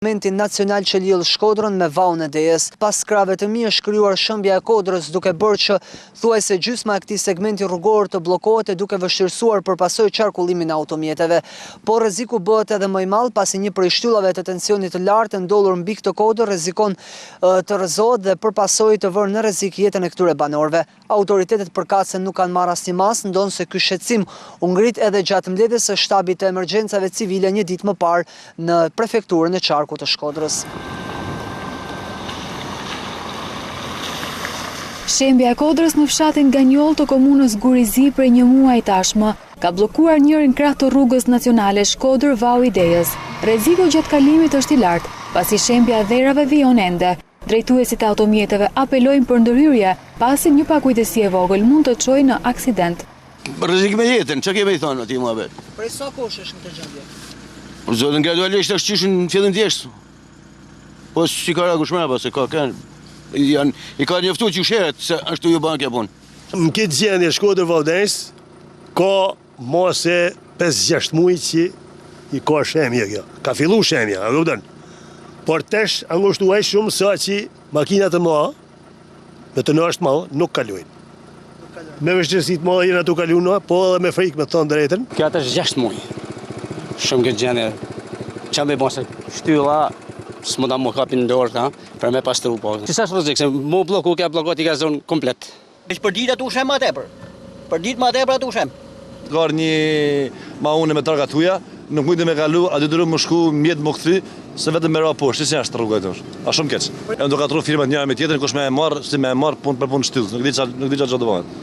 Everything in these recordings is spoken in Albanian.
segmentin nacional që lidh Shkodrën me Vaun e Dejës. Pas krave të mi është krijuar shëmbja e Kodrës, duke bërë që thuajse gjysma e këtij segmenti rrugor të bllokohet e duke vështirësuar përpasoj qarkullimin e automjeteve. Por rreziku bëhet edhe më i madh pasi një prej shtyllave të tensionit të lartë ndolur mbi këtë kodër rrezikon të rrëzohet dhe përpasoj të vërë në rrezik jetën e këtyre banorëve. Autoritetet përkatëse nuk kanë marrë asnjë mas, ndonse ky shqetësim u ngrit edhe gjatë mbledhjes së shtabit të emergjencave civile një ditë më parë në prefekturën e qarkut të Shkodrës. Shembja e Kodrës në fshatin Ganjoll të komunës Gurizi prej një muaji tashmë ka bllokuar njërin krah të rrugës nacionale Shkodër-Vau i Dejës. Rreziku gjatë kalimit është i lartë, pasi shembja e dherave vijon ende. Drejtuesit e automjeteve apelojnë për ndërhyrje, pasi një pakujtësi e vogël mund të çojë në aksident. Rrezik me jetën, çka kemi thënë atij mua vet? Prej sa kohësh është në këtë gjendje? Po zotën gradualisht është qishën në fillim thjesht. Po si ka kush më se ka kanë i ka njoftuar që sheret se ashtu ju bën kjo punë. Në këtë gjendje Shkodër-Vau i Dejës ka mose 5-6 muaj që i ka shemja kjo. Ka fillu shemja, a kupton? Por tesh angushtuaj shumë sa që makinat e mëdha me të nashtë madh nuk kalojnë. Me vështirësi të mëdha jena tu kaluar, po edhe me frikë me thënë drejtën. Kjo atë është 6 muaj. Shumë këtë gjendje. Çam me bose shtylla s'mund ta më kapin dorë për me pastru po. Si sa rrezik se mo blloku ka bllokot i ka zonë komplet. Është për ditë atu shem më tepër. Për ditë më tepër atu shem. Ka një maune me targa tuja, nuk mundem me kalu, a detyrohem më shku mjet më kthry, se vetëm me ra poshtë, si është rruga këtu. A shumë keq. E do katru firmat njëra me tjetrën, kush më e marr, si më e marr punë për punë shtyllës. Nuk di çfarë do bëhet.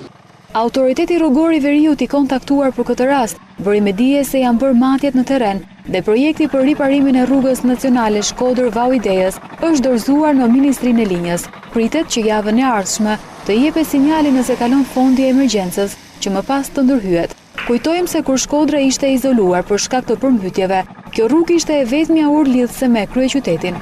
Autoriteti rrugor i Veriut i kontaktuar për këtë rast, bëri me dije se janë bërë matjet në terren dhe projekti për riparimin e rrugës nacionale Shkodër-Vau i Dejës është dorëzuar në Ministrinë e Linjës. Pritet që javën e ardhshme të jepet sinjali nëse kalon fondi i emergjencës, që më pas të ndërhyet. Kujtojmë se kur Shkodra ishte izoluar për shkak të përmbytjeve, kjo rrugë ishte e vetmja urë lidhëse me kryeqytetin.